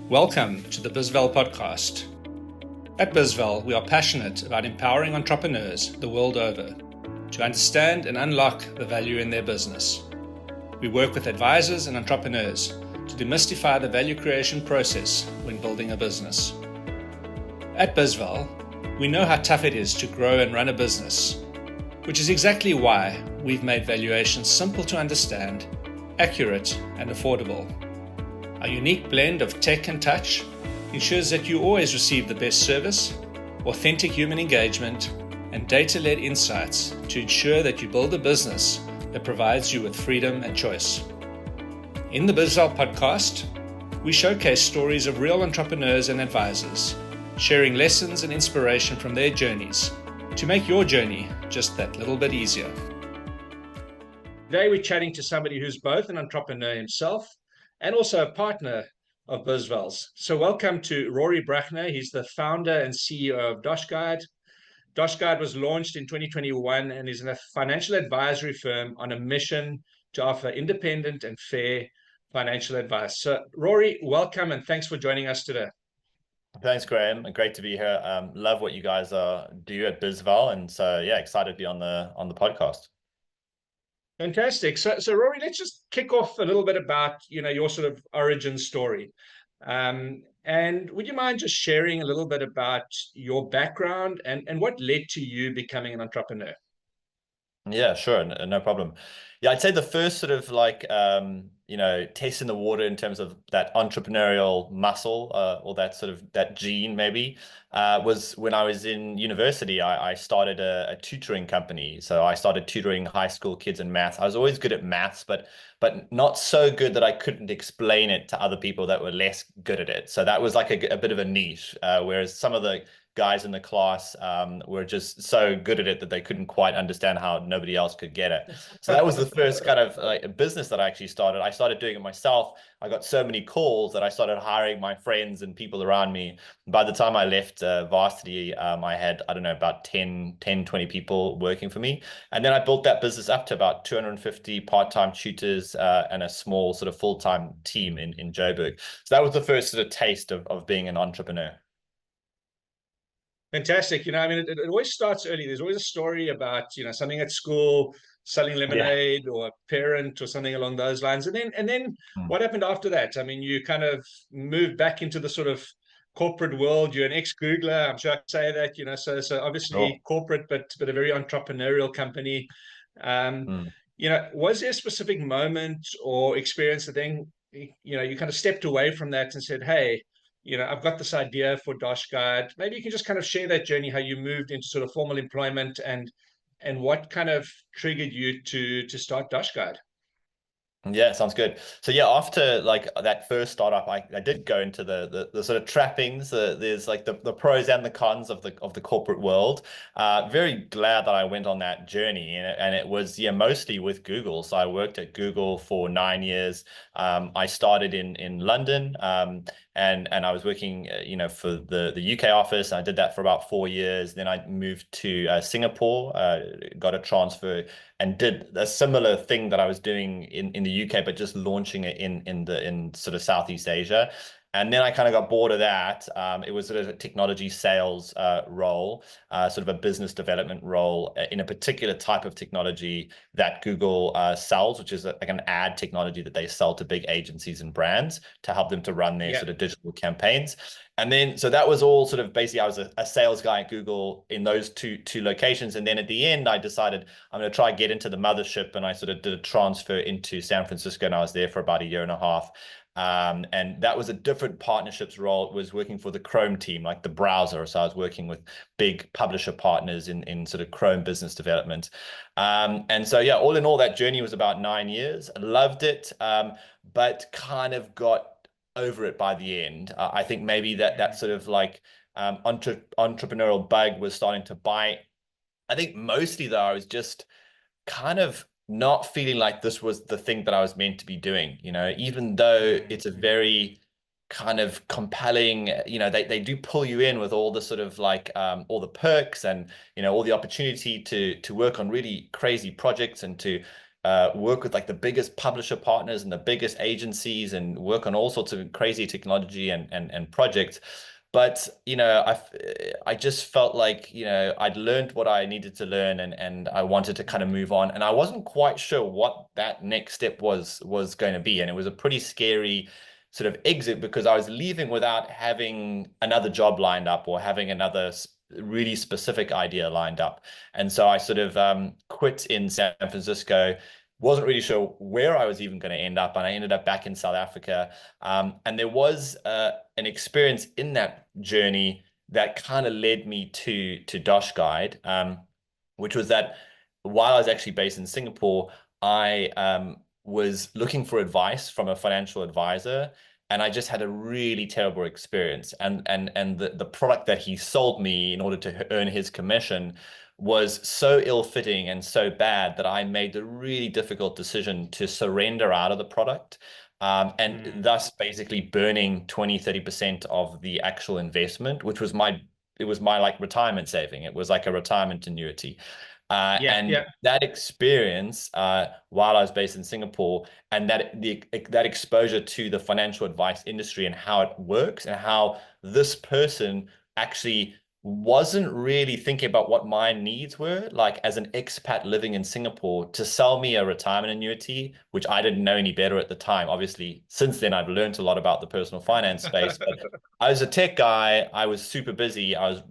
Welcome to the bizval podcast. At bizval, we are passionate about empowering entrepreneurs the world over to understand and unlock the value in their business. We work with advisors and entrepreneurs to demystify the value creation process when building a business. At bizval, we know how tough it is to grow and run a business, which is exactly why we've made valuation simple to understand, accurate, and affordable. Our unique blend of tech and touch ensures that you always receive the best service, authentic human engagement, and data-led insights to ensure that you build a business that provides you with freedom and choice. In the bizval podcast, we showcase stories of real entrepreneurs and advisors, sharing lessons and inspiration from their journeys to make your journey just that little bit easier. Today we're chatting to somebody who's both an entrepreneur himself and also a partner of bizval's. So welcome to Rory Brachner. He's the founder and CEO of DoshGuide. DoshGuide was launched in 2021 and is a financial advisory firm on a mission to offer independent and fair financial advice. So Rory, welcome and thanks for joining us today. Thanks, Graham. Great to be here. Love what you guys do at bizval, and so yeah, excited to be on the podcast. Fantastic. So Rory, let's just kick off a little bit about your sort of origin story. And would you mind just sharing a little bit about your background and what led to you becoming an entrepreneur? Yeah, sure. No problem. Yeah, I'd say the first sort of like, test in the water in terms of that entrepreneurial muscle or that sort of that gene maybe was when I was in university. I started a tutoring company. So I started tutoring high school kids in maths. I was always good at maths, but not so good that I couldn't explain it to other people that were less good at it. So that was like a bit of a niche, whereas some of the guys in the class were just so good at it that they couldn't quite understand how nobody else could get it. So that was the first kind of like business that I actually started. I started doing it myself. I got so many calls that I started hiring my friends and people around me. By the time I left varsity, I had, I don't know, about 10, 20 people working for me. And then I built that business up to about 250 part-time tutors and a small sort of full-time team in Joburg. So that was the first sort of taste of being an entrepreneur. Fantastic. It always starts early. There's always a story about, something at school, selling lemonade or a parent or something along those lines. And then what happened after that? I mean, you kind of moved back into the sort of corporate world. You're an ex-Googler. I'm sure I can say that, so obviously Sure. corporate, but a very entrepreneurial company. Was there a specific moment or experience that then, you kind of stepped away from that and said, hey, I've got this idea for DoshGuide. Maybe you can just kind of share that journey, how you moved into sort of formal employment and what kind of triggered you to start DoshGuide. Yeah, sounds good. So yeah, after like that first startup, I did go into the sort of trappings. There's like the pros and the cons of the corporate world. Very glad that I went on that journey, and it was mostly with Google. So I worked at Google for 9 years. I started in London, and I was working for the UK office. I did that for about 4 years. Then I moved to Singapore, got a transfer, and did a similar thing that I was doing in the UK, but just launching it in sort of Southeast Asia. And then I kind of got bored of that. It was sort of a technology sales role, sort of a business development role in a particular type of technology that Google sells, which is like an ad technology that they sell to big agencies and brands to help them to run their sort of digital campaigns. And then, so that was all sort of basically, I was a sales guy at Google in those two locations. And then at the end, I decided I'm going to try and get into the mothership. And I sort of did a transfer into San Francisco, and I was there for about a year and a half. And that was a different partnerships role. It was working for the Chrome team, like the browser. So I was working with big publisher partners in sort of Chrome business development. And so, yeah, all in all, that journey was about 9 years. I loved it, but kind of got over it by the end. I think maybe that sort of like entrepreneurial bug was starting to bite. I think mostly though, I was just kind of not feeling like this was the thing that I was meant to be doing, even though it's a very kind of compelling, they do pull you in with all the sort of like all the perks and all the opportunity to work on really crazy projects and to work with like the biggest publisher partners and the biggest agencies and work on all sorts of crazy technology and projects. But, I just felt like, I'd learned what I needed to learn, and I wanted to kind of move on. And I wasn't quite sure what that next step was going to be. And it was a pretty scary sort of exit, because I was leaving without having another job lined up or having another really specific idea lined up. And so I sort of quit in San Francisco. Wasn't really sure where I was even going to end up, and I ended up back in South Africa. And there was an experience in that journey that kind of led me to DoshGuide, which was that while I was actually based in Singapore, I was looking for advice from a financial advisor, and I just had a really terrible experience. And the product that he sold me in order to earn his commission was so ill-fitting and so bad that I made the really difficult decision to surrender out of the product. And thus basically burning 20-30% of the actual investment, which was it was my like retirement saving. It was like a retirement annuity. And that experience, while I was based in Singapore, and that exposure to the financial advice industry and how it works, and how this person actually wasn't really thinking about what my needs were, like as an expat living in Singapore, to sell me a retirement annuity, which I didn't know any better at the time. Obviously, since then, I've learned a lot about the personal finance space, but I was a tech guy. I was super busy. I was,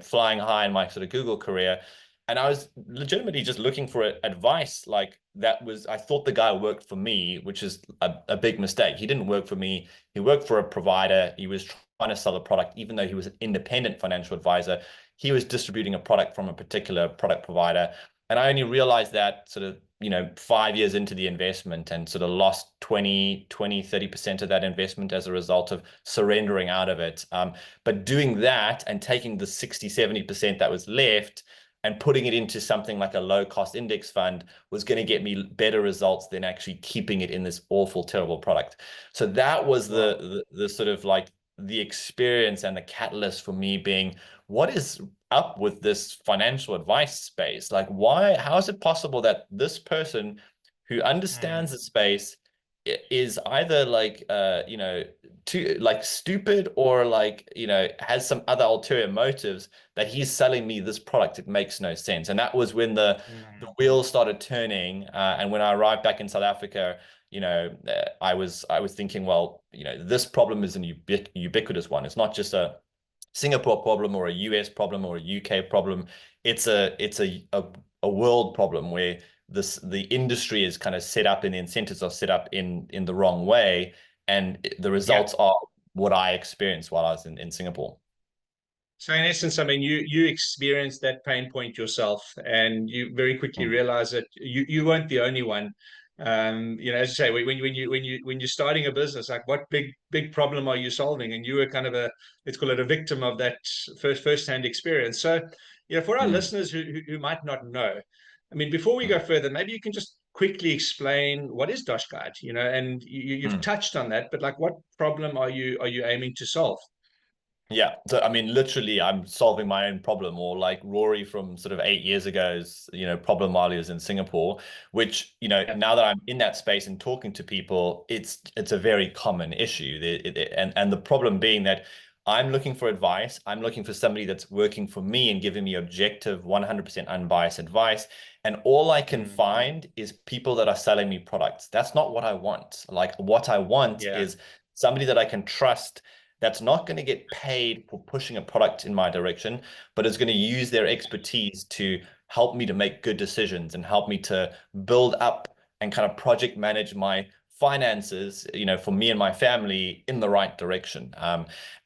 flying high in my sort of Google career. And I was legitimately just looking for advice. Like I thought the guy worked for me, which is a big mistake. He didn't work for me. He worked for a provider. He was trying to sell a product, even though he was an independent financial advisor. He was distributing a product from a particular product provider. And I only realized that sort of, 5 years into the investment, and sort of lost 30% of that investment as a result of surrendering out of it. But doing that and taking the 60-70% that was left and putting it into something like a low cost index fund was going to get me better results than actually keeping it in this awful, terrible product. So that was the sort of like the experience and the catalyst for me being, what is up with this financial advice space? Like, how is it possible that this person who understands the space is either like, too like stupid, or like, has some other ulterior motives, that he's selling me this product? It makes no sense. And that was when the wheels started turning. And when I arrived back in South Africa, I was thinking, well, this problem is an ubiquitous one. It's not just a Singapore problem or a US problem or a UK problem. It's a world problem, where the industry is kind of set up, and the incentives are set up in the wrong way, and the results are what I experienced while I was in Singapore. So in essence, I mean, you experienced that pain point yourself, and you very quickly realized that you weren't the only one. As you say, when you're starting a business, like what big problem are you solving? And you were kind of let's call it a victim of that first-hand experience. So, for our listeners who might not know, I mean, before we go further, maybe you can just quickly explain what is DoshGuide, and you've touched on that, but like, what problem are you aiming to solve? Yeah. So, I mean, literally, I'm solving my own problem, or like Rory from sort of 8 years ago's, problem while he was in Singapore, which, now that I'm in that space and talking to people, it's a very common issue. And the problem being that I'm looking for advice. I'm looking for somebody that's working for me and giving me objective, 100% unbiased advice. And all I can find is people that are selling me products. That's not what I want. Like, what I want is somebody that I can trust, that's not going to get paid for pushing a product in my direction, but is going to use their expertise to help me to make good decisions and help me to build up and kind of project manage my finances, for me and my family in the right direction.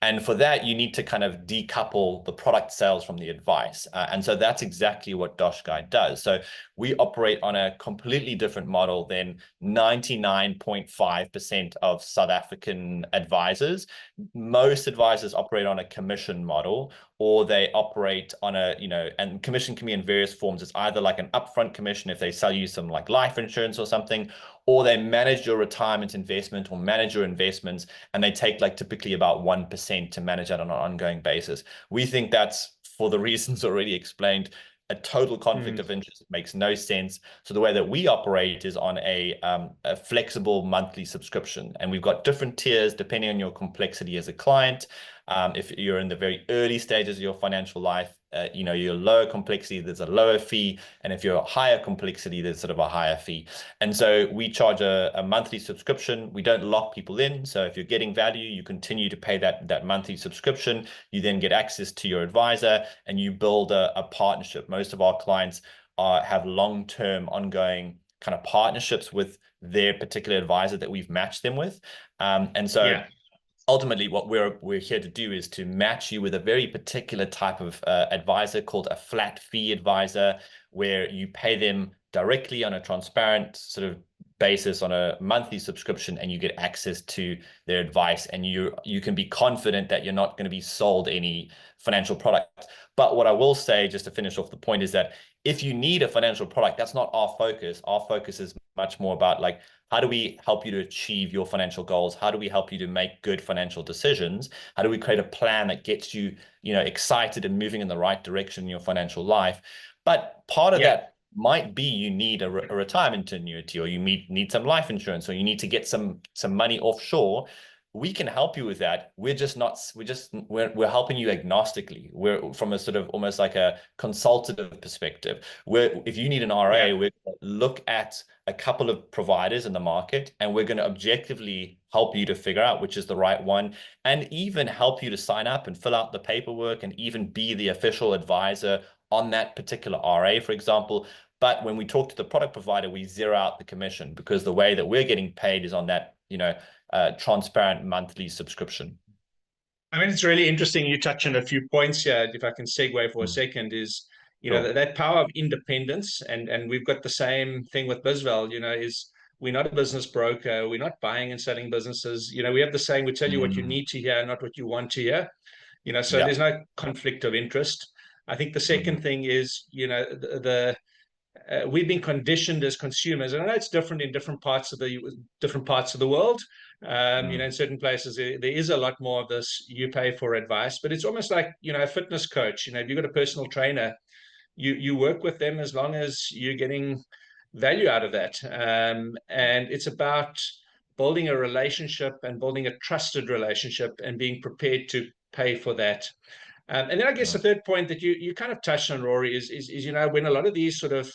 And for that, you need to kind of decouple the product sales from the advice. And so that's exactly what DoshGuide does. So we operate on a completely different model than 99.5% of South African advisors. Most advisors operate on a commission model, or they operate on and commission can be in various forms. It's either like an upfront commission if they sell you some like life insurance or something, or they manage your retirement investment or manage your investments, and they take like typically about 1% to manage that on an ongoing basis. We think that's, for the reasons already explained, a total conflict of interest. It makes no sense. So the way that we operate is on a flexible monthly subscription, and we've got different tiers depending on your complexity as a client. If you're in the very early stages of your financial life, you're lower complexity, there's a lower fee. And if you're higher complexity, there's sort of a higher fee. And so we charge a monthly subscription. We don't lock people in. So if you're getting value, you continue to pay that monthly subscription. You then get access to your advisor and you build a partnership. Most of our clients have long-term ongoing kind of partnerships with their particular advisor that we've matched them with. And so ultimately, what we're here to do is to match you with a very particular type of advisor called a flat fee advisor, where you pay them directly on a transparent sort of basis on a monthly subscription, and you get access to their advice, and you can be confident that you're not going to be sold any financial product. But what I will say, just to finish off the point, is that if you need a financial product, that's not our focus. Our focus is much more about like, how do we help you to achieve your financial goals? How do we help you to make good financial decisions? How do we create a plan that gets you, excited and moving in the right direction in your financial life? But part of that might be you need a retirement annuity, or you need some life insurance, or you need to get some money offshore. We can help you with that. We're helping you agnostically. We're from a sort of almost like a consultative perspective. If you need an RA, we're going to look at a couple of providers in the market, and we're going to objectively help you to figure out which is the right one, and even help you to sign up and fill out the paperwork and even be the official advisor on that particular RA, for example. But when we talk to the product provider, we zero out the commission, because the way that we're getting paid is on that, transparent monthly subscription. I mean, it's really interesting. You touch on a few points here. If I can segue for a second, is that power of independence, and we've got the same thing with bizval. Is we're not a business broker. We're not buying and selling businesses. We have the saying: we tell you what you need to hear, not what you want to hear. So there's no conflict of interest. I think the second thing is, we've been conditioned as consumers, and I know it's different in different parts of the world. In certain places there is a lot more of this, you pay for advice, but it's almost like a fitness coach. If you've got a personal trainer, you work with them as long as you're getting value out of that. And it's about building a relationship and building a trusted relationship and being prepared to pay for that. And then I guess the third point that you kind of touched on, Rory, is when a lot of these sort of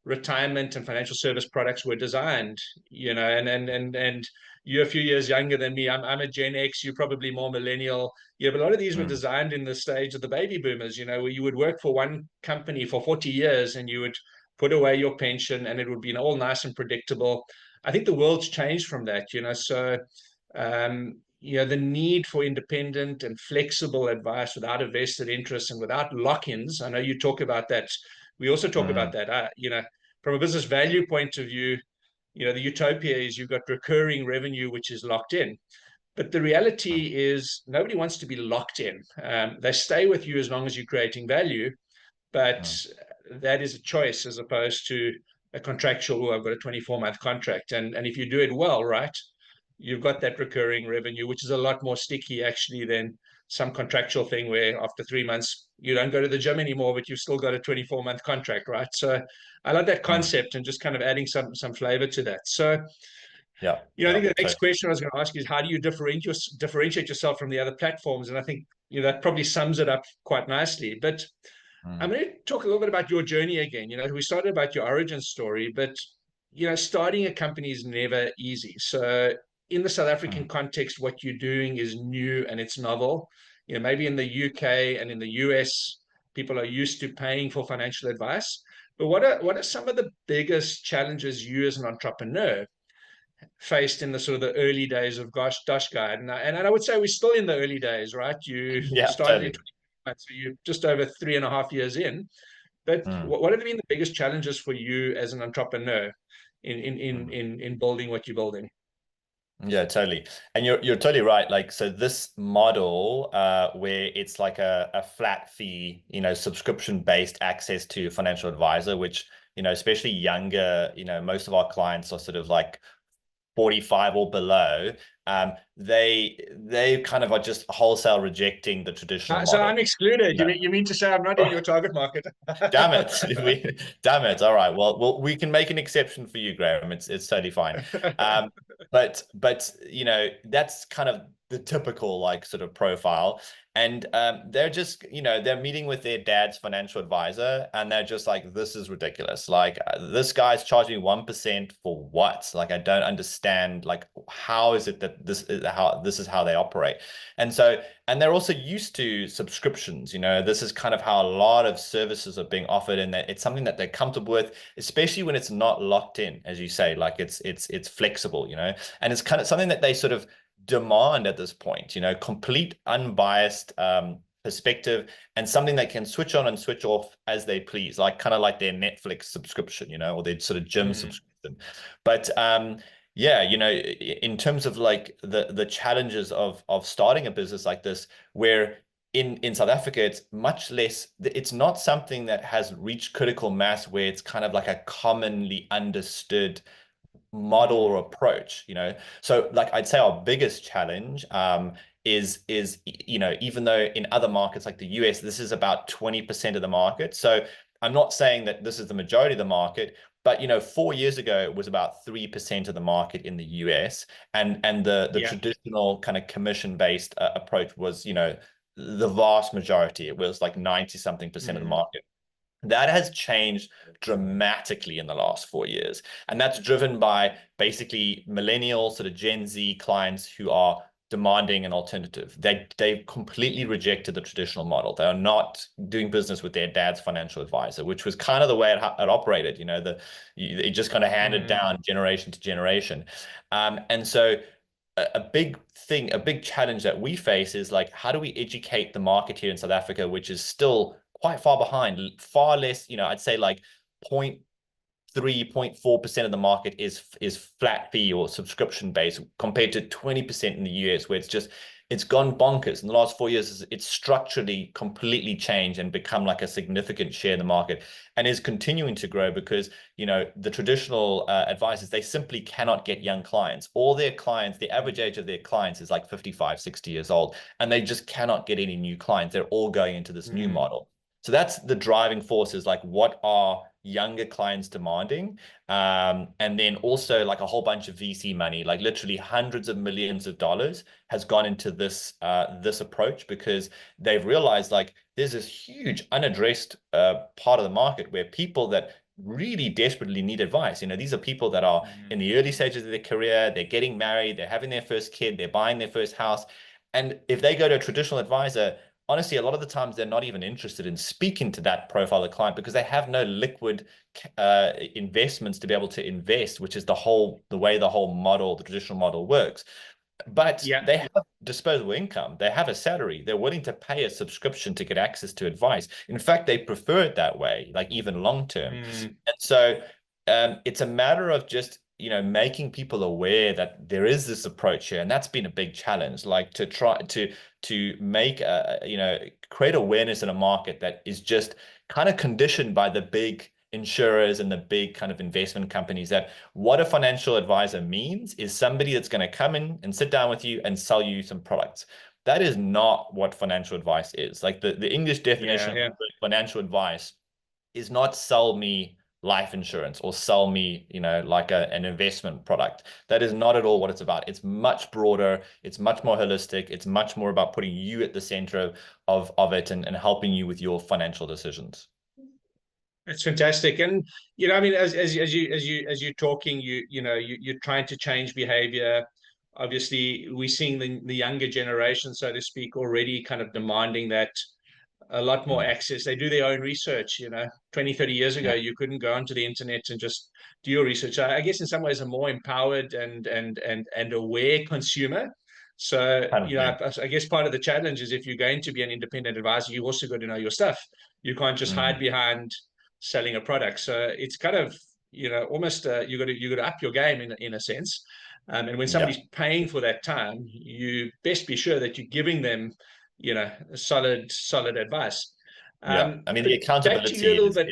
retirement and financial service products were designed, and you're a few years younger than me. I'm a Gen X. You're probably more millennial. But a lot of these were designed in the stage of the baby boomers. Where you would work for one company for 40 years and you would put away your pension, and it would be all nice and predictable. I think the world's changed from that. So the need for independent and flexible advice without a vested interest and without lock-ins. I know you talk about that. We also talk about that. From a business value point of view, the utopia is you've got recurring revenue, which is locked in. But the reality is nobody wants to be locked in. They stay with you as long as you're creating value, but that is a choice as opposed to a contractual, I've got a 24-month contract. And if you do it well, right, you've got that recurring revenue, which is a lot more sticky actually than some contractual thing where after 3 months you don't go to the gym anymore, but you've still got a 24-month contract, right? So I love that concept and just kind of adding some flavor to that. So I think the next question I was going to ask is, how do you differentiate yourself from the other platforms? And I think that probably sums it up quite nicely. But I'm going to talk a little bit about your journey again. We started about your origin story, but starting a company is never easy. So in the South African context, what you're doing is new and it's novel. Maybe in the UK and in the US, people are used to paying for financial advice. But what are some of the biggest challenges you as an entrepreneur faced in the sort of the early days of DoshGuide? And I would say we're still in the early days, right? You started in 20 months, so you're just over 3.5 years in. But what have been the biggest challenges for you as an entrepreneur in building what you're building? Yeah, totally. And you're totally right. Like, so this model where it's like a flat fee, subscription-based access to financial advisor, which, especially younger, most of our clients are sort of like 45 or below, they kind of are just wholesale rejecting the traditional So model. I'm excluded. No. You mean to say I'm not in your target market? Damn it. Damn it. All right. Well, we can make an exception for you, Graham. It's totally fine. Um, but that's kind of the typical like sort of profile. And they're just, they're meeting with their dad's financial advisor, and they're just like, this is ridiculous. Like, this guy's charging me 1% for what? Like, I don't understand. Like, how is it that this is how they operate? And they're also used to subscriptions. This is kind of how a lot of services are being offered, and that it's something that they're comfortable with, especially when it's not locked in, as you say, like it's flexible, and it's kind of something that they sort of demand at this point, complete unbiased perspective, and something they can switch on and switch off as they please, like kind of like their Netflix subscription, or their sort of gym subscription. But yeah, in terms of like the challenges of starting a business like this, where in South Africa, it's much less, it's not something that has reached critical mass where it's kind of like a commonly understood model or approach. So like I'd say our biggest challenge is even though in other markets like the US, this is about 20% of the market. So I'm not saying that this is the majority of the market, but 4 years ago it was about 3% of the market in the US, and the Yeah. traditional kind of commission based approach was the vast majority. It was like 90 something percent of the market. That has changed dramatically in the last 4 years. And that's driven by basically millennial sort of Gen Z clients who are demanding an alternative. They've completely rejected the traditional model. They are not doing business with their dad's financial advisor, which was kind of the way it operated. It just kind of handed down generation to generation. And so a big thing, a big challenge that we face is like, how do we educate the market here in South Africa, which is still quite far behind, far less, I'd say like 0.3, 0.4% of the market is flat fee or subscription based, compared to 20% in the US, where it's gone bonkers. In the last 4 years, it's structurally completely changed and become like a significant share in the market, and is continuing to grow because, the traditional advisors, they simply cannot get young clients. All their clients, the average age of their clients is like 55, 60 years old, and they just cannot get any new clients. They're all going into this new model. So that's the driving force, is like, what are younger clients demanding? And then also like a whole bunch of VC money, like literally hundreds of millions of dollars has gone into this approach, because they've realized like there's this huge unaddressed part of the market where people that really desperately need advice. These are people that are in the early stages of their career, they're getting married, they're having their first kid, they're buying their first house. And if they go to a traditional advisor, honestly, a lot of the times they're not even interested in speaking to that profile of client, because they have no liquid investments to be able to invest, which is the way the whole model, the traditional model works. But Yeah. they have disposable income. They have a salary. They're willing to pay a subscription to get access to advice. In fact, they prefer it that way, like even long term. And so it's a matter of just, making people aware that there is this approach here. And that's been a big challenge, like to try to make create awareness in a market that is just kind of conditioned by the big insurers and the big kind of investment companies, that what a financial advisor means is somebody that's going to come in and sit down with you and sell you some products. That is not what financial advice is. Like the English definition Yeah. of financial advice is not sell me life insurance or sell me, like an investment product. That is not at all what it's about. It's much broader. It's much more holistic. It's much more about putting you at the center of it, and helping you with your financial decisions. It's fantastic. And I mean, as you're talking, you're trying to change behavior. Obviously, we're seeing the younger generation, so to speak, already kind of demanding that a lot more Mm. access. They do their own research. 20, 30 years ago, Yeah, you couldn't go onto the internet and just do your research. I guess in some ways a more empowered and aware consumer. So, 100%. I guess part of the challenge is, if you're going to be an independent advisor, you also got to know your stuff. You can't just hide Mm. behind selling a product. So it's kind of, almost you got to up your game in a sense. And when Yeah. somebody's paying for that time, you best be sure that you're giving them, solid advice. Yeah. I mean, But the back to you accountability a little is bit.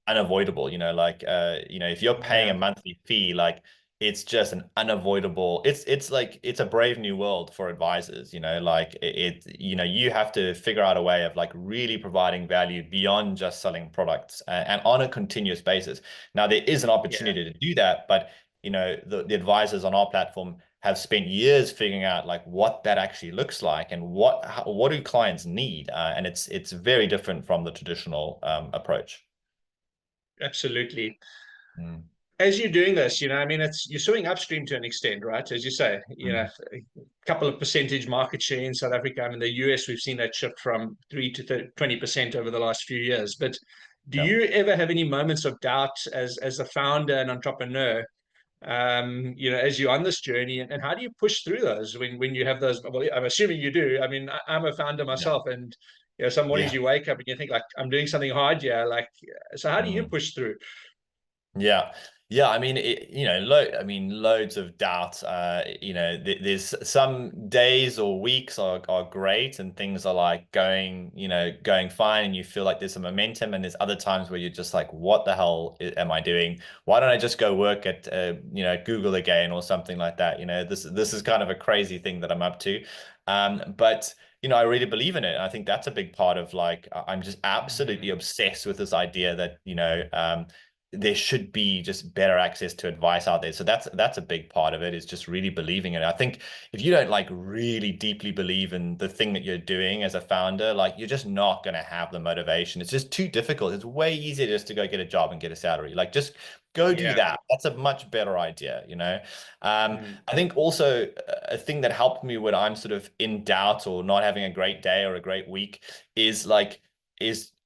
unavoidable, like, if you're paying a Yeah. monthly fee, like it's just an unavoidable, it's like it's a brave new world for advisors, like you have to figure out a way of like really providing value beyond just selling products, and on a continuous basis. Now there is an Yeah. opportunity to do that, but the advisors on our platform have spent years figuring out like what that actually looks like and what do clients need, and it's very different from the traditional approach. Absolutely. Mm. As you're doing this, I mean, you're swimming upstream to an extent, right? As you say, Mm. a couple of percentage market share in South Africa. I mean, the US, we've seen that shift from 3 to 20% over the last few years. But do Yeah. you ever have any moments of doubt as a founder and entrepreneur, as you're on this journey, and how do you push through those when you have those? Well, I'm assuming you do. I mean, I'm a founder Yeah. myself, and some mornings Yeah. you wake up and you think like, I'm doing something hard here. Like, so how do you Mm. push through? Yeah. Yeah, I mean, loads of doubt. There's some days or weeks are great and things are like going fine and you feel like there's some momentum, and there's other times where you're just like, what the hell am I doing? Why don't I just go work at Google again or something like that? This is kind of a crazy thing that I'm up to. But I really believe in it. I think that's a big part of like I'm just absolutely Mm, obsessed with this idea that there should be just better access to advice out there. So that's a big part of it, is just really believing in it. I think if you don't like really deeply believe in the thing that you're doing as a founder, like you're just not going to have the motivation. It's just too difficult. It's way easier just to go get a job and get a salary. Like just go do yeah. that. That's a much better idea. Mm, I think also a thing that helped me when I'm sort of in doubt or not having a great day or a great week is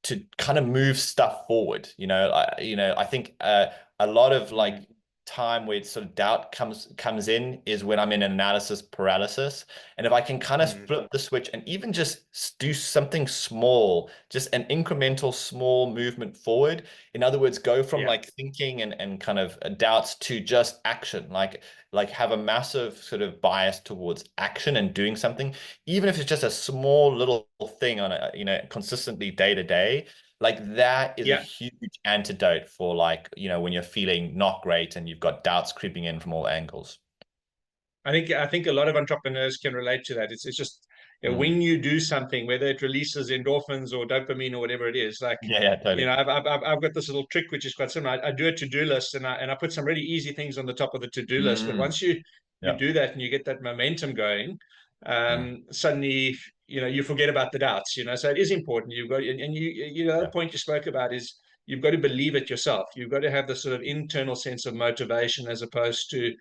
to kind of move stuff forward. I think a lot of mm, like time where sort of doubt comes in is when I'm in analysis paralysis. And if I can kind of mm, flip the switch and even just do something small, just an incremental small movement forward. In other words, go from yeah. like thinking and kind of doubts to just action, like have a massive sort of bias towards action and doing something, even if it's just a small little thing on a, consistently day to day. Like that is a Yeah. huge antidote for like, when you're feeling not great and you've got doubts creeping in from all angles. I think a lot of entrepreneurs can relate to that. It's just Mm. when you do something, whether it releases endorphins or dopamine or whatever it is, like Yeah, yeah, totally. I've got this little trick which is quite similar. I do a to-do list and I put some really easy things on the top of the to-do list. But Mm. once you Yeah. do that and you get that momentum going, Mm. suddenly you forget about the doubts. So it is important. You've got and the other Yeah. point you spoke about is you've got to believe it yourself. You've got to have this sort of internal sense of motivation as opposed to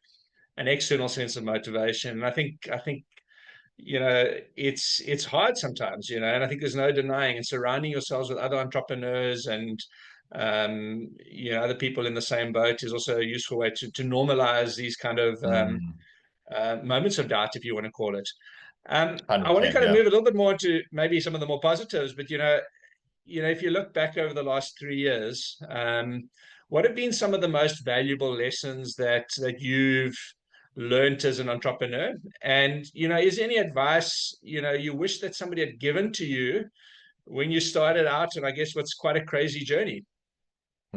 an external sense of motivation. And I think it's hard sometimes, and I think there's no denying. And surrounding yourselves with other entrepreneurs and other people in the same boat is also a useful way to normalize these kind of Mm. moments of doubt, if you want to call it. I want to 100%. kind of Yeah. move a little bit more to maybe some of the more positives, but if you look back over the last 3 years, what have been some of the most valuable lessons that you've learned as an entrepreneur? And is there any advice you wish that somebody had given to you when you started out? And I guess what's quite a crazy journey.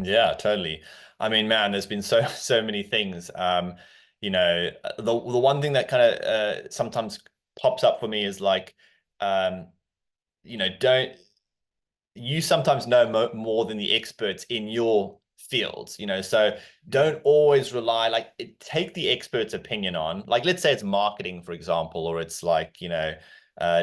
Yeah, totally. I mean, man, there's been so so many things. The one thing that kind of sometimes pops up for me is like, um, don't you sometimes know more than the experts in your fields, so Mm, don't always rely, like take the expert's opinion on, like, let's say it's marketing, for example, or it's like,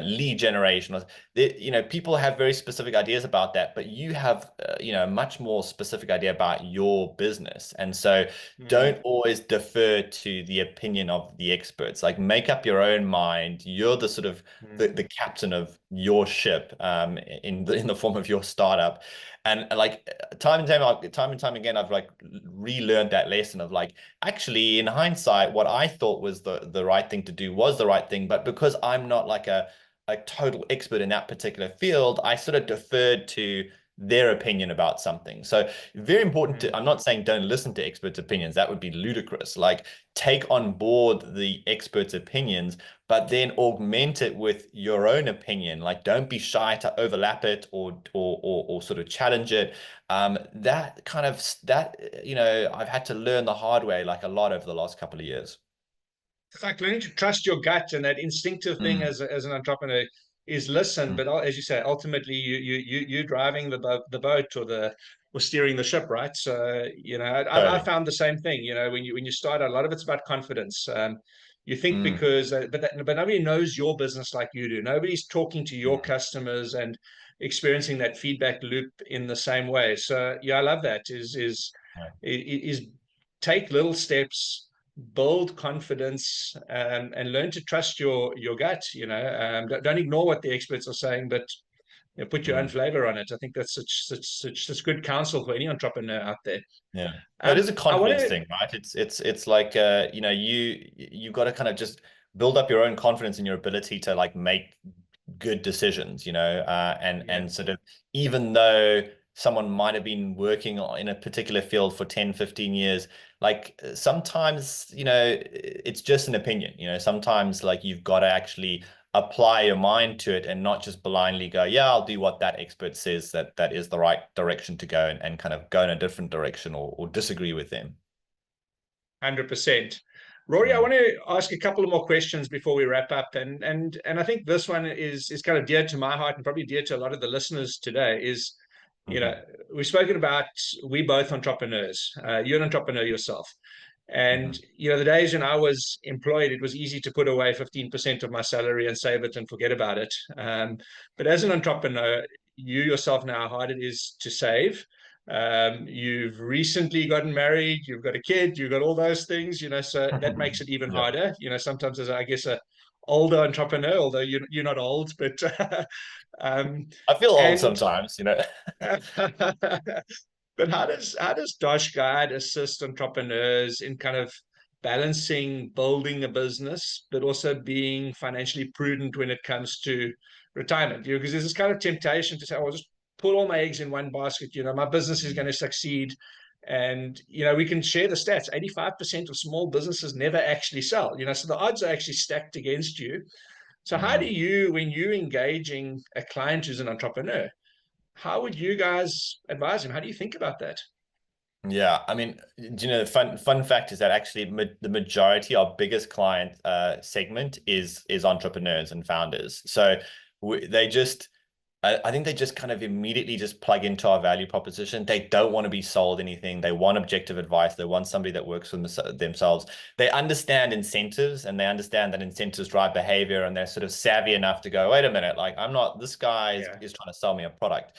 lead generation, or people have very specific ideas about that, but you have, a much more specific idea about your business. And so mm, don't always defer to the opinion of the experts, like make up your own mind. You're the sort of mm, the captain of your ship, in the form of your startup. And like time and time again, I've like relearned that lesson of like, actually in hindsight, what I thought was the right thing to do was the right thing, but because I'm not like a total expert in that particular field, I sort of deferred to their opinion about something. So very important to, I'm not saying don't listen to experts' opinions. That would be ludicrous. Like take on board the experts' opinions, but then augment it with your own opinion. Like don't be shy to overlap it or sort of challenge it. That kind of I've had to learn the hard way, like a lot over the last couple of years. It's like learning to trust your gut, and that instinctive thing Mm, as an entrepreneur is listen. mm, But as you say, ultimately you driving the boat or steering the ship, right? So I totally. found the same thing. When you start, a lot of it's about confidence. You think Mm, because but nobody knows your business like you do. Nobody's talking to your mm, customers and experiencing that feedback loop in the same way. So yeah, I love that. yeah. Is take little steps, build confidence, and learn to trust your gut. Don't ignore what the experts are saying, but put your own Mm. flavor on it. I think that's such good counsel for any entrepreneur out there. Yeah. No, it is a I want confidence to. thing, right? It's like you got to kind of just build up your own confidence in your ability to like make good decisions, Yeah, and sort of even though someone might have been working in a particular field for 10, 15 years, like sometimes, it's just an opinion, sometimes like you've got to actually apply your mind to it and not just blindly go, yeah, I'll do what that expert says that is the right direction to go and kind of go in a different direction or disagree with them. 100%. Rory, I Mm, want to ask a couple of more questions before we wrap up, and I think this one is kind of dear to my heart and probably dear to a lot of the listeners today. Is you know mhm, we've spoken about, we both entrepreneurs. You're an entrepreneur yourself, and mhm, the days when I was employed, it was easy to put away 15% of my salary and save it and forget about it. But as an entrepreneur, you yourself know how hard it is to save. You've recently gotten married, you've got a kid, you've got all those things, so that makes it even yeah. harder. Sometimes as I guess a older entrepreneur, although you're not old, but I feel old and sometimes. but how does DoshGuide assist entrepreneurs in kind of balancing building a business, but also being financially prudent when it comes to retirement? Because there's this kind of temptation to say, "Oh, I'll just put all my eggs in one basket. My business is going Mm, to succeed." And we can share the stats. 85% of small businesses never actually sell. So the odds are actually stacked against you. So how do mm. you, when you're engaging a client who's an entrepreneur, how would you guys advise him? How do you think about that? Yeah, I mean, do you know the fun fact is that actually the majority, our biggest client segment is entrepreneurs and founders. So they just I think they just kind of immediately just plug into our value proposition. They don't want to be sold anything. They want objective advice. They want somebody that works for themselves. They understand incentives and they understand that incentives drive behavior, and they're sort of savvy enough to go, wait a minute, like this guy Yeah. is trying to sell me a product.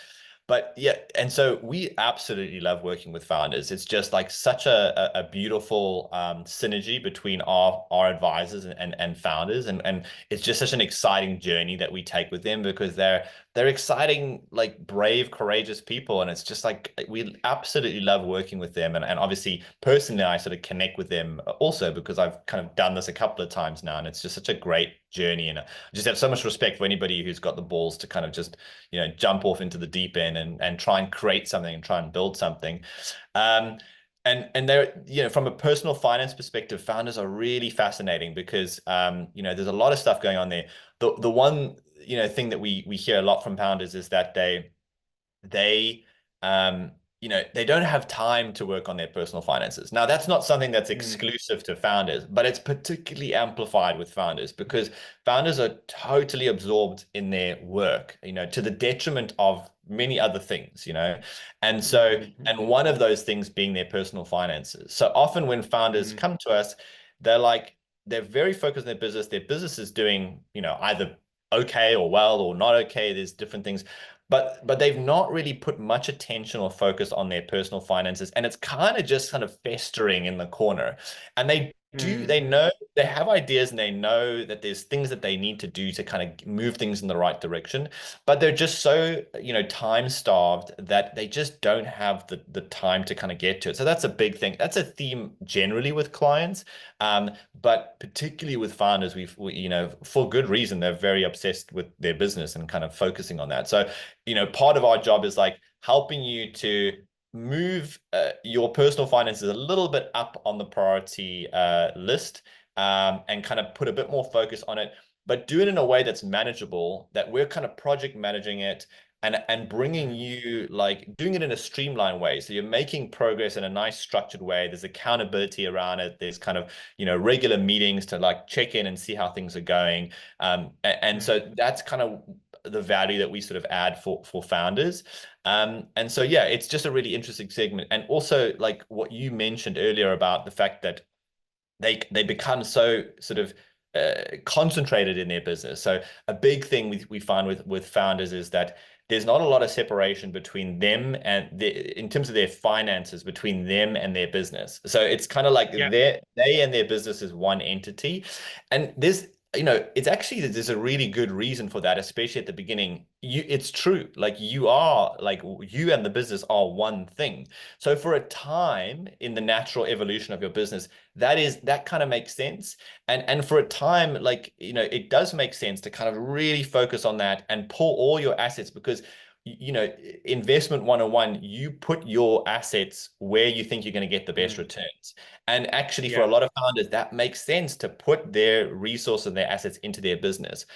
But yeah, and so we absolutely love working with founders. It's just like such a beautiful synergy between our advisors and founders. And it's just such an exciting journey that we take with them because they're exciting, like brave, courageous people. And it's just like we absolutely love working with them. And obviously, personally, I sort of connect with them also because I've kind of done this a couple of times now. And it's just such a great journey. And I just have so much respect for anybody who's got the balls to kind of just, jump off into the deep end and try and create something and try and build something. Um, and they're, from a personal finance perspective, founders are really fascinating because, there's a lot of stuff going on there. The one, thing that we hear a lot from founders is that they they don't have time to work on their personal finances. Now, that's not something that's Mm, exclusive to founders, but it's particularly amplified with founders because founders are totally absorbed in their work, to the detriment of many other things. And so, mm, and one of those things being their personal finances. So often when founders mm, come to us, they're very focused on their business. Their business is doing, either okay or well or not okay. There's different things, but they've not really put much attention or focus on their personal finances, and it's kind of festering in the corner. And they mm. know they have ideas and they know that there's things that they need to do to kind of move things in the right direction, but they're just so time starved that they just don't have the time to kind of get to it. So that's a big thing. That's a theme generally with clients, but particularly with founders. For good reason, they're very obsessed with their business and kind of focusing on that. So part of our job is like helping you to move your personal finances a little bit up on the priority list, and kind of put a bit more focus on it, but do it in a way that's manageable, that we're kind of project managing it, and bringing you, like, doing it in a streamlined way. So you're making progress in a nice structured way. There's accountability around it. There's kind of, regular meetings to like check in and see how things are going. And so that's kind of the value that we sort of add for founders. And so, yeah, it's just a really interesting segment. And also, like what you mentioned earlier about the fact that they become so sort of concentrated in their business. So a big thing we find with founders is that there's not a lot of separation between them and in terms of their finances, between them and their business. So it's kind of like they and their business is one entity. And it's actually, there's a really good reason for that, especially at the beginning. It's true. Like you and the business are one thing. So for a time in the natural evolution of your business, that kind of makes sense. And for a time, like, it does make sense to kind of really focus on that and pull all your assets, because investment 101, you put your assets where you think you're going to get the best returns. And actually, for a lot of founders, that makes sense to put their resources and their assets into their business.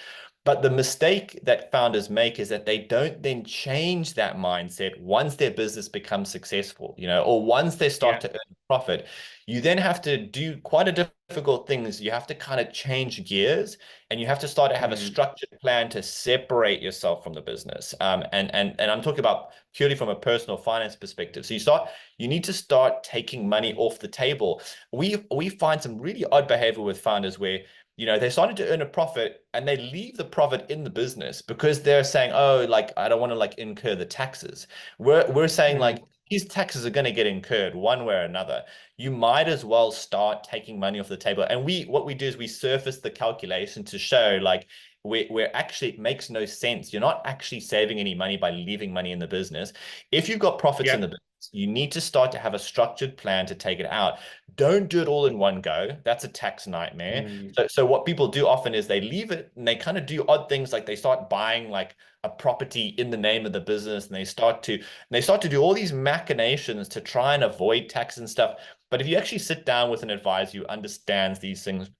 But the mistake that founders make is that they don't then change that mindset once their business becomes successful, or once they start to earn profit. You then have to do quite a difficult things. You have to kind of change gears, and you have to start to have a structured plan to separate yourself from the business. And I'm talking about purely from a personal finance perspective. So you need to start taking money off the table. We find some really odd behavior with founders where they started to earn a profit and they leave the profit in the business because they're saying, oh, like, I don't want to like incur the taxes. We're saying like, these taxes are going to get incurred one way or another. You might as well start taking money off the table. And what we do is we surface the calculation to show like, where actually it makes no sense. You're not actually saving any money by leaving money in the business. If you've got profits in the business, you need to start to have a structured plan to take it out. Don't do it all in one go. That's a tax nightmare. So what people do often is they leave it and they kind of do odd things, like they start buying like a property in the name of the business, and they start to do all these machinations to try and avoid tax and stuff. But if you actually sit down with an advisor who understands these things,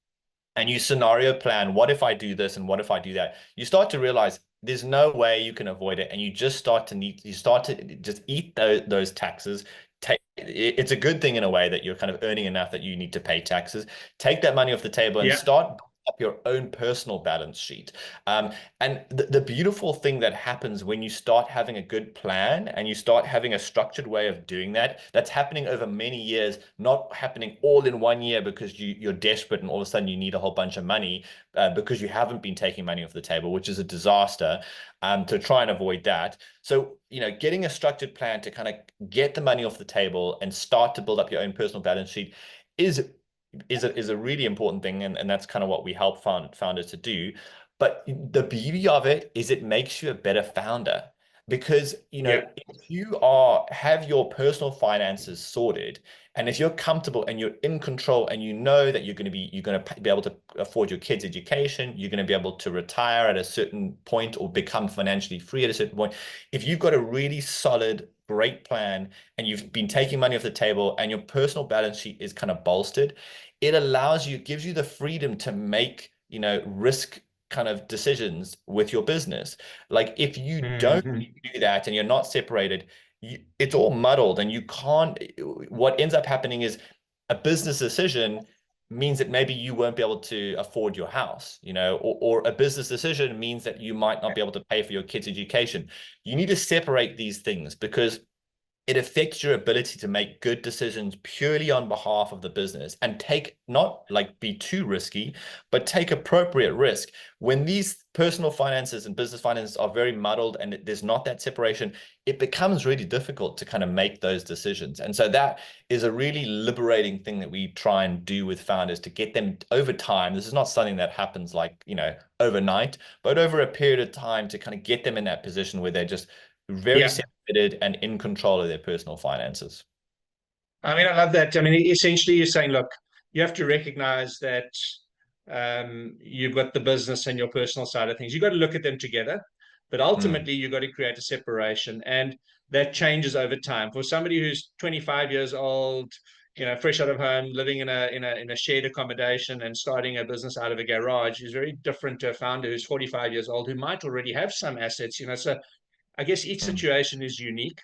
and you scenario plan, what if I do this and what if I do that, you start to realize there's no way you can avoid it, and you start to just eat those taxes. It's a good thing in a way that you're kind of earning enough that you need to pay taxes. Take that money off the table and start up your own personal balance sheet. And the beautiful thing that happens when you start having a good plan and you start having a structured way of doing that, that's happening over many years, not happening all in one year because you're desperate and all of a sudden you need a whole bunch of money because you haven't been taking money off the table, which is a disaster, to try and avoid that. So, getting a structured plan to kind of get the money off the table and start to build up your own personal balance sheet is a really important thing, and that's kind of what we help founders to do. But the beauty of it is it makes you a better founder, because if you have your personal finances sorted, and if you're comfortable and you're in control, and that you're going to be able to afford your kids' education, you're going to be able to retire at a certain point or become financially free at a certain point. If you've got a really solid, great plan, and you've been taking money off the table, and your personal balance sheet is kind of bolstered, it gives you the freedom to make, risk kind of decisions with your business. Like if you don't do that and you're not separated, it's all muddled, and you can't. What ends up happening is a business decision means that maybe you won't be able to afford your house, or a business decision means that you might not be able to pay for your kids' education. You need to separate these things because it affects your ability to make good decisions purely on behalf of the business, and not like be too risky, but take appropriate risk. When these personal finances and business finances are very muddled and there's not that separation, it becomes really difficult to kind of make those decisions. And so that is a really liberating thing that we try and do with founders to get them over time. This is not something that happens like, overnight, but over a period of time to kind of get them in that position where they're just very separated and in control of their personal finances. I mean, I love that. I mean, essentially, you're saying, look, you have to recognize that you've got the business and your personal side of things. You've got to look at them together, but ultimately, you've got to create a separation. And that changes over time. For somebody who's 25 years old, fresh out of home, living in a shared accommodation and starting a business out of a garage is very different to a founder who's 45 years old who might already have some assets. So I guess each situation is unique,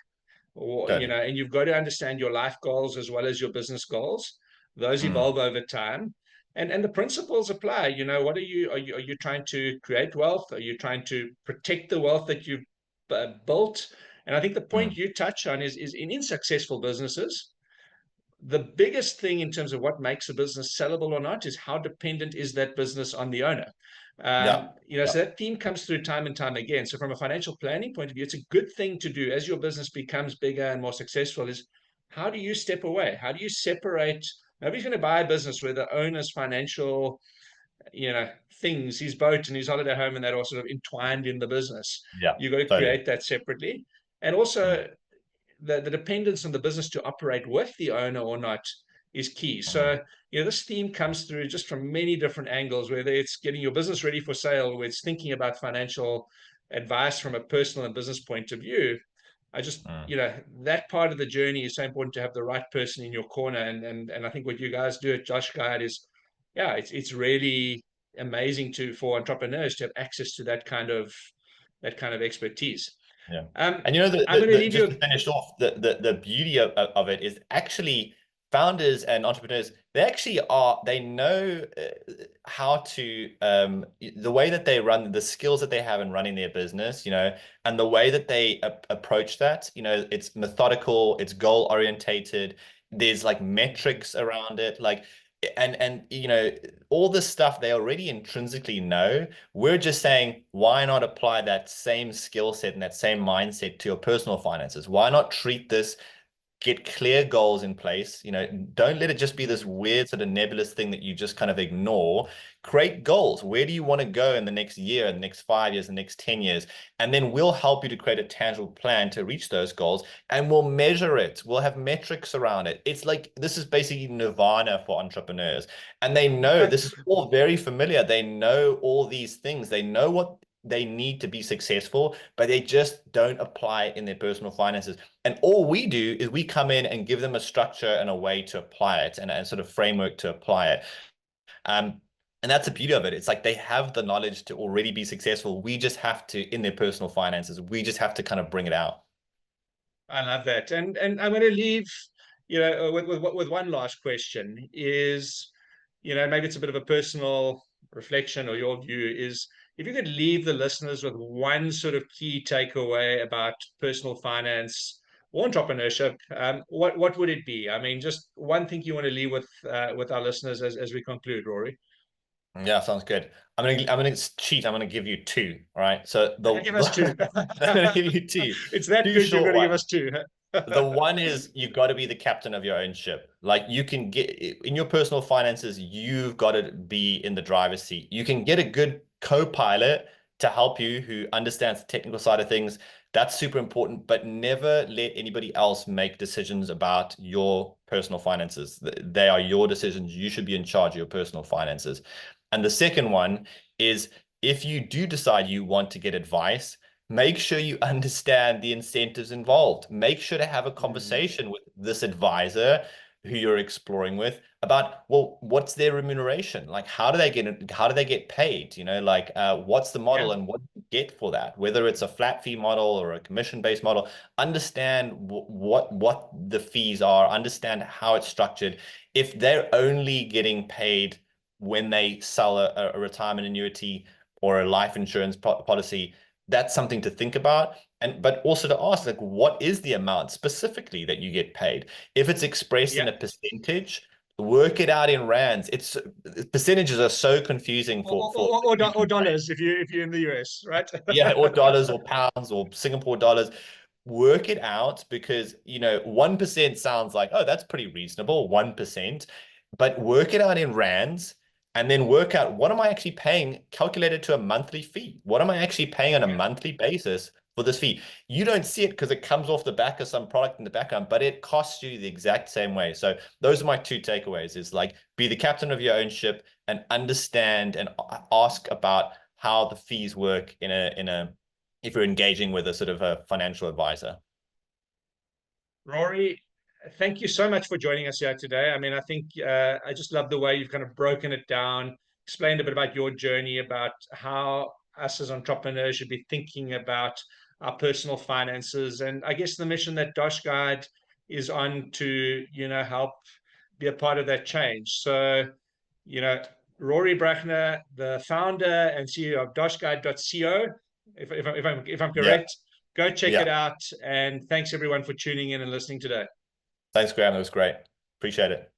Totally. and you've got to understand your life goals as well as your business goals. Those Mm, evolve over time. And the principles apply. What are you trying to create wealth? Are you trying to protect the wealth that you've built? And I think the point mm, you touch on is in successful businesses, the biggest thing in terms of what makes a business sellable or not is how dependent is that business on the owner. yeah. Yeah. So that theme comes through time and time again. So from a financial planning point of view, it's a good thing to do as your business becomes bigger and more successful is how do you step away? How do you separate? Nobody's going to buy a business where the owner's financial, things, his boat and his holiday home, and that are sort of entwined in the business. Yeah. You've got to Totally. create that separately. And Mm, also the dependence on the business to operate with the owner or not is key. mm, So, this theme comes through just from many different angles, whether it's getting your business ready for sale, whether it's thinking about financial advice from a personal and business point of view. I just, mm. that part of the journey is so important to have the right person in your corner. And I think what you guys do at DoshGuide is, yeah, it's really amazing for entrepreneurs to have access to that kind of expertise. Yeah. Um, And you know, I'm going to leave just you. to finish off, the beauty of it is actually founders and entrepreneurs, they know how to, the way that they run, the skills that they have in running their business, and the way that they approach that, it's methodical, it's goal orientated, there's like metrics around it, like, and all this stuff they already intrinsically know. We're just saying, why not apply that same skill set and that same mindset to your personal finances? Why not treat this, get clear goals in place? Don't let it just be this weird sort of nebulous thing that you just kind of ignore. Create goals. Where do you want to go in the next year, the next 5 years, the next 10 years? And then we'll help you to create a tangible plan to reach those goals, and we'll measure it. We'll have metrics around it. It's like, this is basically nirvana for entrepreneurs. And they know this is all very familiar. They know all these things. They know what they need to be successful, but they just don't apply it in their personal finances. And all we do is we come in and give them a structure and a way to apply it, and sort of framework to apply it. Um, and that's the beauty of it. It's like they have the knowledge to already be successful. We just have to, in their personal finances, we just have to kind of bring it out. I love that. And I'm going to leave, with one last question is, maybe it's a bit of a personal reflection or your view is if you could leave the listeners with one sort of key takeaway about personal finance or entrepreneurship, what would it be? I mean, just one thing you want to leave with our listeners as we conclude, Rory. Yeah, sounds good. I'm gonna cheat. I'm gonna give you two. All right. So Give us two. I'm gonna give you two, It's that two good. You've got short to give ones. us two. The one is you've got to be the captain of your own ship. Like, you can get in your personal finances, you've got to be in the driver's seat. You can get a good co-pilot to help you who understands the technical side of things. That's super important, but never let anybody else make decisions about your personal finances. They are your decisions. You should be in charge of your personal finances. And the second one is, if you do decide you want to get advice, make sure you understand the incentives involved. Make sure to have a Mm, conversation with this advisor who you're exploring with about, well, what's their remuneration? Like, how do they get paid? Like, what's the yeah. model and what do you get for that? Whether it's a flat fee model or a commission-based model, understand what the fees are, understand how it's structured. If they're only getting paid when they sell a retirement annuity or a life insurance policy, that's something to think about. But also to ask, like, what is the amount specifically that you get paid? If it's expressed in Yeah. a percentage, work it out in rands. Percentages are so confusing for Or people. dollars if you're in the US, right? Yeah, or dollars or pounds or Singapore dollars. Work it out, because 1% sounds like, oh, that's pretty reasonable, 1%. But work it out in rands, and then work out, what am I actually paying, calculated to a monthly fee? What am I actually paying on a Yeah. monthly basis for this fee? You don't see it because it comes off the back of some product in the background, but it costs you the exact same way. So those are my two takeaways, is like, be the captain of your own ship and understand and ask about how the fees work if you're engaging with a sort of a financial advisor. Rory, thank you so much for joining us here today. I mean, I think I just love the way you've kind of broken it down, explained a bit about your journey, about how us as entrepreneurs should be thinking about our personal finances. And I guess the mission that DoshGuide is on to, help be a part of that change. So, you know, Rory Brachner, the founder and CEO of DoshGuide.co, if I'm Yeah. correct, go check it Yeah. out. And thanks everyone for tuning in and listening today. Thanks, Graham. That was great. Appreciate it.